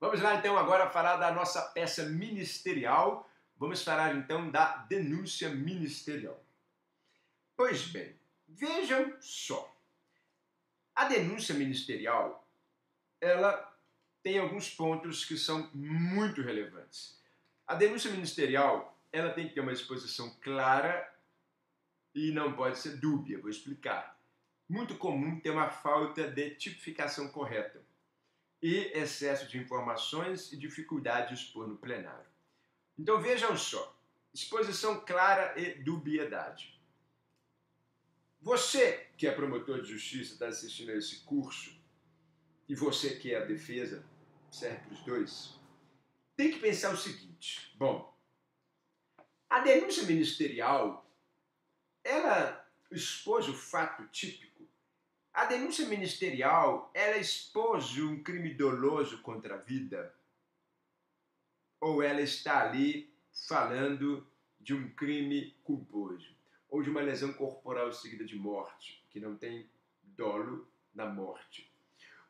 Vamos lá então agora falar da nossa peça ministerial. Vamos falar então da denúncia ministerial. Pois bem, vejam só. A denúncia ministerial, ela tem alguns pontos que são muito relevantes. A denúncia ministerial, ela tem que ter uma exposição clara e não pode ser dúbia, vou explicar. Muito comum ter uma falta de tipificação correta e excesso de informações e dificuldade de expor no plenário. Então vejam só, exposição clara e dubiedade. Você que é promotor de justiça, está assistindo a esse curso, e você que é a defesa, serve para os dois, tem que pensar o seguinte: bom, a denúncia ministerial, ela expôs o fato típico. A denúncia ministerial, ela expôs um crime doloso contra a vida? Ou ela está ali falando de um crime culposo? Ou de uma lesão corporal seguida de morte, que não tem dolo na morte?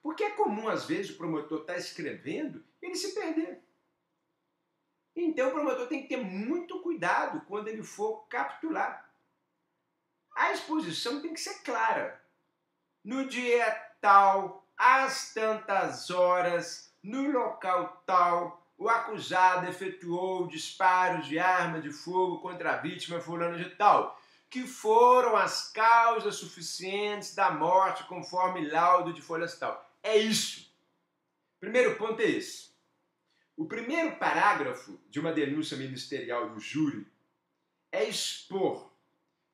Porque é comum, às vezes, o promotor estar escrevendo e ele se perder. Então o promotor tem que ter muito cuidado quando ele for capitular. A exposição tem que ser clara. No dia tal, às tantas horas, no local tal, o acusado efetuou disparos de arma de fogo contra a vítima fulano de tal, que foram as causas suficientes da morte conforme laudo de folhas tal. É isso. Primeiro ponto é esse. O primeiro parágrafo de uma denúncia ministerial do júri é expor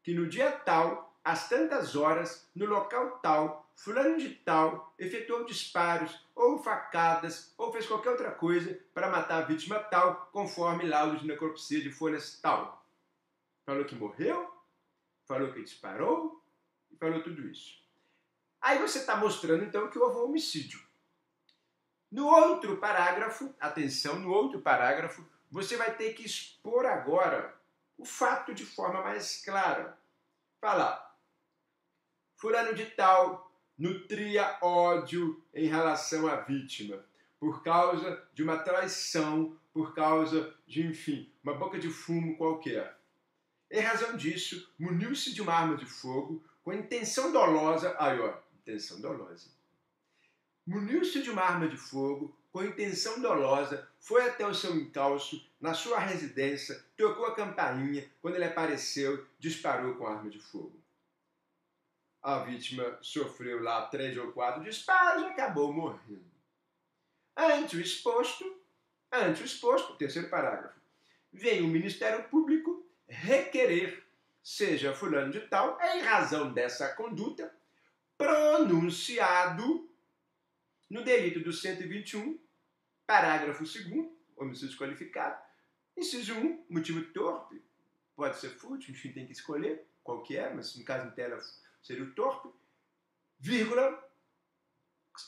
que no dia tal, às tantas horas, no local tal, fulano de tal efetuou disparos ou facadas ou fez qualquer outra coisa para matar a vítima tal, conforme laudo de necropsia de folhas tal. Falou que morreu, falou que disparou e falou tudo isso. Aí você está mostrando então que houve um homicídio. No outro parágrafo, atenção, no outro parágrafo, você vai ter que expor agora o fato de forma mais clara. Falar, fulano de tal nutria ódio em relação à vítima, por causa de uma traição, por causa de, enfim, uma boca de fumo qualquer. Em razão disso, muniu-se de uma arma de fogo com intenção dolosa, intenção dolosa. Muniu-se de uma arma de fogo com intenção dolosa, foi até o seu encalço, na sua residência, tocou a campainha, quando ele apareceu, disparou com a arma de fogo. A vítima sofreu lá 3 ou 4 disparos e acabou morrendo. Ante o exposto, terceiro parágrafo, vem o Ministério Público requerer, seja fulano de tal, em razão dessa conduta, pronunciado no delito do 121, parágrafo 2º, homicídio qualificado, inciso 1, motivo torpe, pode ser fútil, enfim, tem que escolher qual que é, mas no caso em tela seria o torpe, vírgula,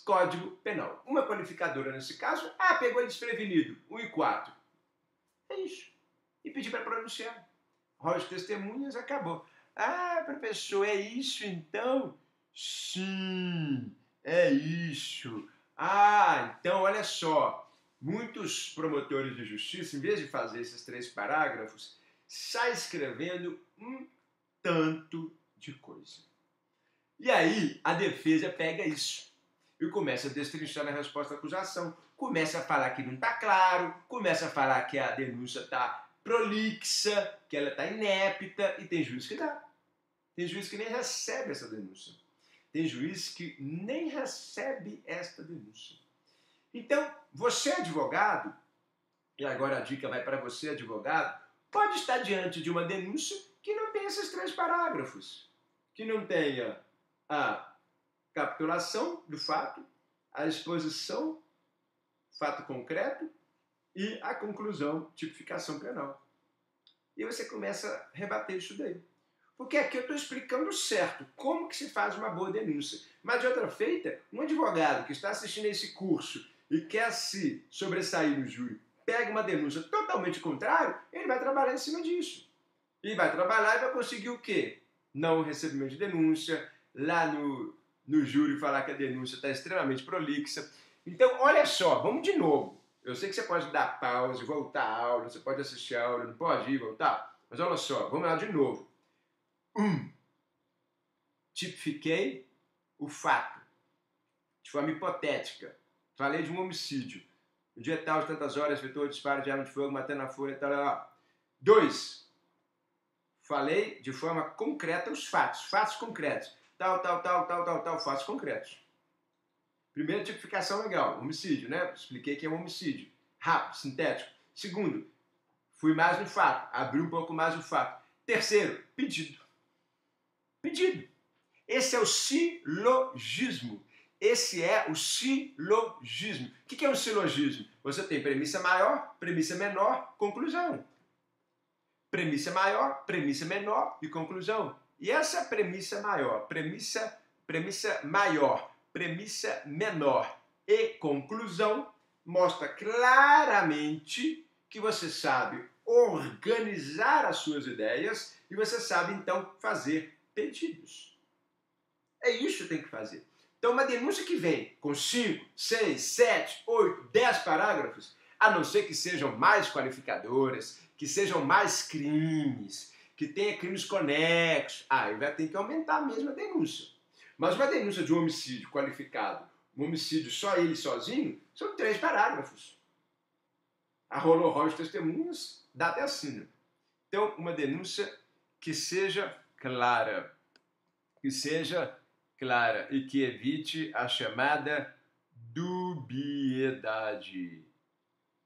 Código Penal. Uma qualificadora nesse caso, pegou desprevenido, 1 e 4. É isso. E pedi para pronunciar. Rola de testemunhas, acabou. Professor, é isso então? Sim, é isso. Então olha só. Muitos promotores de justiça, em vez de fazer esses 3 parágrafos, saem escrevendo um tanto de coisa. E aí a defesa pega isso e começa a destrinchar na resposta à acusação, começa a falar que não está claro, começa a falar que a denúncia está prolixa, que ela está inepta, e tem juiz que dá. Tem juiz que nem recebe essa denúncia. Tem juiz que nem recebe esta denúncia. Então, você advogado, e agora a dica vai para você advogado, pode estar diante de uma denúncia que não tem esses 3 parágrafos, que não tenha a capitulação do fato, a exposição, fato concreto, e a conclusão, tipificação penal. E você começa a rebater isso daí. Porque aqui eu estou explicando certo como que se faz uma boa denúncia. Mas de outra feita, um advogado que está assistindo a esse curso e quer se sobressair no júri, pega uma denúncia totalmente contrária, ele vai trabalhar em cima disso. E vai trabalhar e vai conseguir o quê? Não recebimento de denúncia, lá no júri falar que a denúncia está extremamente prolixa. Então, olha só, vamos de novo. Eu sei que você pode dar pausa e voltar à aula, você pode assistir a aula, não pode ir e voltar. Mas olha só, vamos lá de novo. Tipifiquei o fato, de forma hipotética. Falei de um homicídio. No dia tal, de tantas horas, efetuou disparo de arma de fogo, matando a folha, tal. 2. Falei de forma concreta os fatos. Fatos concretos. Tal, fatos concretos. Primeiro, tipificação legal, homicídio, né? Expliquei que é um homicídio. Rápido, sintético. Segundo, fui mais no fato, abri um pouco mais o fato. Terceiro, pedido. Pedido. Esse é o silogismo. Esse é o silogismo. O que é um silogismo? Você tem premissa maior, premissa menor, conclusão. Premissa maior, premissa menor e conclusão. E essa premissa maior, premissa maior, premissa menor e conclusão mostra claramente que você sabe organizar as suas ideias e você sabe, então, fazer pedidos. É isso que tem que fazer. Então, uma denúncia que vem com 5, 6, 7, 8, 10 parágrafos, a não ser que sejam mais qualificadoras, que sejam mais crimes, que tenha crimes conexos, aí vai ter que aumentar mesmo a denúncia. Mas uma denúncia de um homicídio qualificado, um homicídio só ele sozinho, são 3 parágrafos. Rolou rol de testemunhas, dá até assina. Então, uma denúncia que seja clara. Que seja clara e que evite a chamada dubiedade.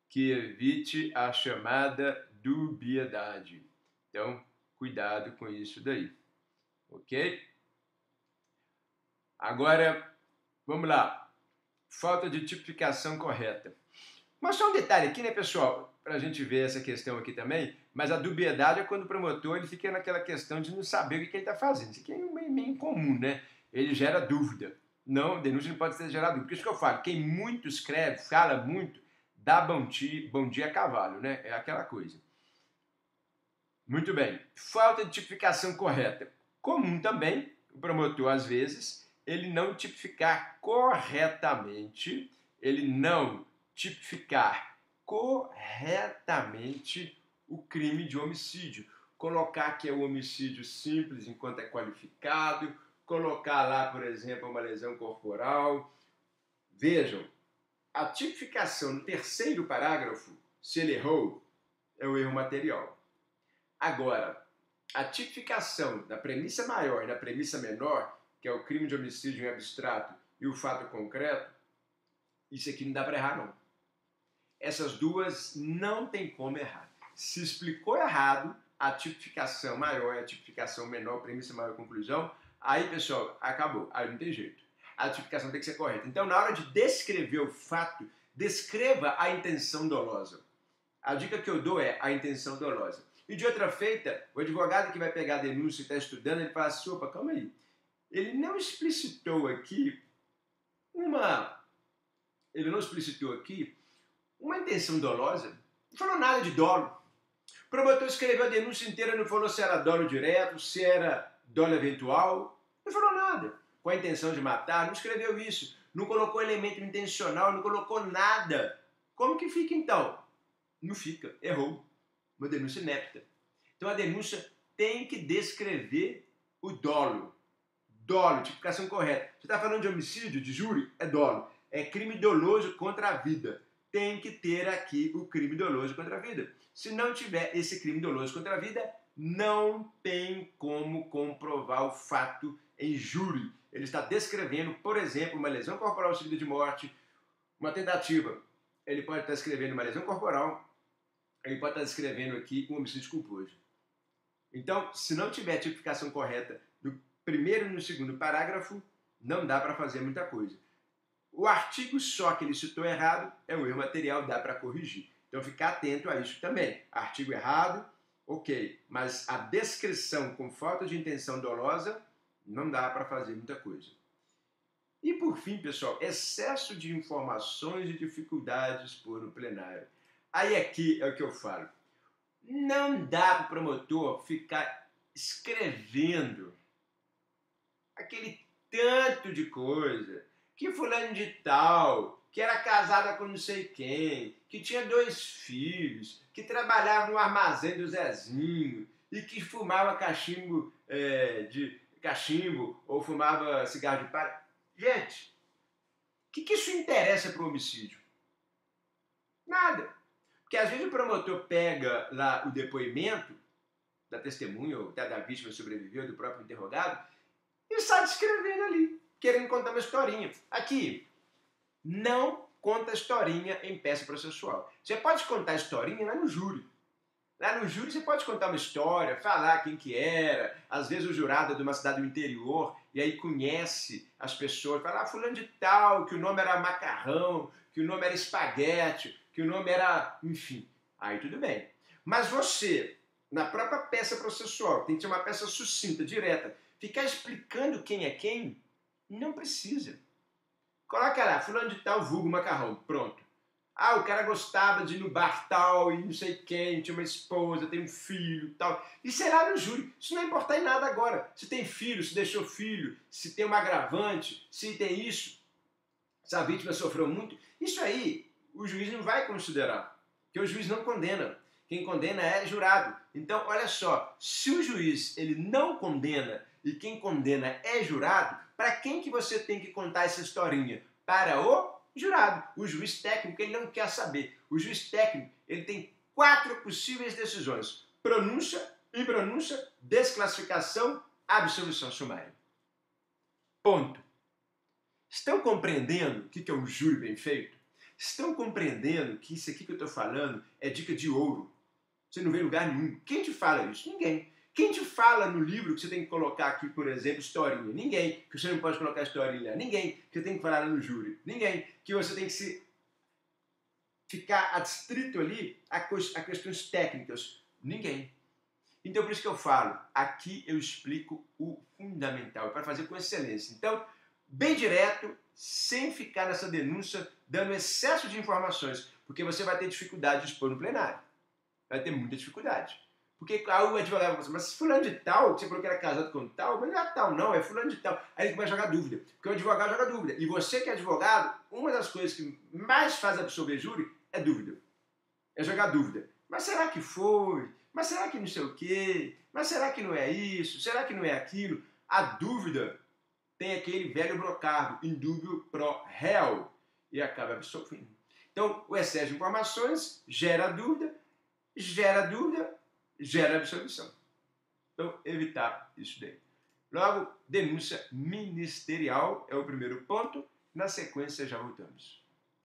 Que evite a chamada dubiedade. Então, cuidado com isso daí. Ok? Agora, vamos lá. Falta de tipificação correta. Mas só um detalhe aqui, né, pessoal? Para a gente ver essa questão aqui também, mas a dubiedade é quando o promotor ele fica naquela questão de não saber o que ele está fazendo. Isso aqui é meio incomum, né? Ele gera dúvida. Não, denúncia não pode ser gerada dúvida. Por isso que eu falo, quem muito escreve, fala muito, dá bom dia a cavalo, né? É aquela coisa. Muito bem. Falta de tipificação correta. Comum também, o promotor, às vezes, ele não tipificar corretamente, ele não tipificar corretamente o crime de homicídio. Colocar que é um homicídio simples enquanto é qualificado, colocar lá, por exemplo, uma lesão corporal. Vejam, a tipificação no terceiro parágrafo, se ele errou, é o erro material. Agora, a tipificação da premissa maior e da premissa menor, que é o crime de homicídio em abstrato e o fato concreto, isso aqui não dá para errar, não. Essas duas não tem como errar. Se explicou errado a tipificação maior e a tipificação menor, premissa maior e conclusão, aí, pessoal, acabou. Aí não tem jeito. A tipificação tem que ser correta. Então, na hora de descrever o fato, descreva a intenção dolosa. A dica que eu dou é a intenção dolosa. E de outra feita, o advogado que vai pegar a denúncia e está estudando, ele fala assim, opa, calma aí. Ele não explicitou aqui uma intenção dolosa, não falou nada de dolo. O promotor escreveu a denúncia inteira, não falou se era dolo direto, se era dolo eventual, não falou nada. Com a intenção de matar, não escreveu isso, não colocou elemento intencional, não colocou nada. Como que fica então? Não fica, errou. Uma denúncia inepta. Então a denúncia tem que descrever o dolo. Dolo, tipificação correta. Você está falando de homicídio, de júri? É dolo. É crime doloso contra a vida. Tem que ter aqui o crime doloso contra a vida. Se não tiver esse crime doloso contra a vida, não tem como comprovar o fato em júri. Ele está descrevendo, por exemplo, uma lesão corporal seguida de morte, uma tentativa. Ele pode estar escrevendo uma lesão corporal, ele pode estar descrevendo aqui um homicídio culposo. Então, se não tiver a tipificação correta no primeiro e no segundo parágrafo, não dá para fazer muita coisa. O artigo só que ele citou errado é um erro material, dá para corrigir. Então, ficar atento a isso também. Artigo errado, ok, mas a descrição com falta de intenção dolosa, não dá para fazer muita coisa. E por fim, pessoal, excesso de informações e dificuldades por no plenário. Aí aqui é o que eu falo. Não dá para o promotor ficar escrevendo aquele tanto de coisa que fulano de tal, que era casada com não sei quem, que tinha 2 filhos, que trabalhava no armazém do Zezinho e que fumava cachimbo de cachimbo ou fumava cigarro de palha. Gente, o que isso interessa para o homicídio? Nada. Porque às vezes o promotor pega lá o depoimento da testemunha, ou até da vítima que sobreviveu, do próprio interrogado, e sai descrevendo ali, querendo contar uma historinha. Aqui, não conta historinha em peça processual. Você pode contar historinha lá no júri. Lá no júri você pode contar uma história, falar quem que era, às vezes o jurado é de uma cidade do interior, e aí conhece as pessoas, fala, fulano de tal, que o nome era macarrão, que o nome era espaguete, que o nome era, enfim, aí tudo bem. Mas você, na própria peça processual, tem que ser uma peça sucinta, direta, ficar explicando quem é quem, não precisa. Coloca lá, fulano de tal, vulgo macarrão, pronto. Ah, o cara gostava de ir no bar tal e não sei quem, tinha uma esposa, tem um filho tal. Isso é lá no júri. Isso não vai importar em nada agora. Se tem filho, se deixou filho, se tem um agravante, se tem isso, se a vítima sofreu muito. Isso aí o juiz não vai considerar, porque o juiz não condena. Quem condena é jurado. Então, olha só, se o juiz ele não condena e quem condena é jurado, para quem que você tem que contar essa historinha? Para o jurado. O juiz técnico ele não quer saber. O juiz técnico ele tem 4 possíveis decisões: pronúncia, impronúncia, desclassificação, absolvição sumária. Ponto. Estão compreendendo o que é um júri bem feito? Estão compreendendo que isso aqui que eu estou falando é dica de ouro? Você não vê em lugar nenhum. Quem te fala isso? Ninguém. Quem te fala no livro que você tem que colocar aqui, por exemplo, historinha? Ninguém. Que você não pode colocar historinha lá? Ninguém. Que você tem que falar no júri? Ninguém. Que você tem que ficar adstrito ali a questões técnicas? Ninguém. Então, por isso que eu falo, aqui eu explico o fundamental, para fazer com excelência. Então, bem direto, sem ficar nessa denúncia, dando excesso de informações, porque você vai ter dificuldade de expor no plenário. Vai ter muita dificuldade. Porque aí o advogado vai falar, mas fulano de tal, que você falou que era casado com tal, mas não é tal, não, é fulano de tal. Aí ele vai jogar dúvida, porque o advogado joga dúvida. E você que é advogado, uma das coisas que mais faz absolver júri é dúvida. É jogar dúvida. Mas será que foi? Mas será que não sei o quê? Mas será que não é isso? Será que não é aquilo? A dúvida tem aquele velho brocardo, in dubio pro réu, e acaba absolvendo. Então, o excesso de informações gera dúvida, gera absolvição. Então, evitar isso daí. Logo, denúncia ministerial é o primeiro ponto. Na sequência, já voltamos.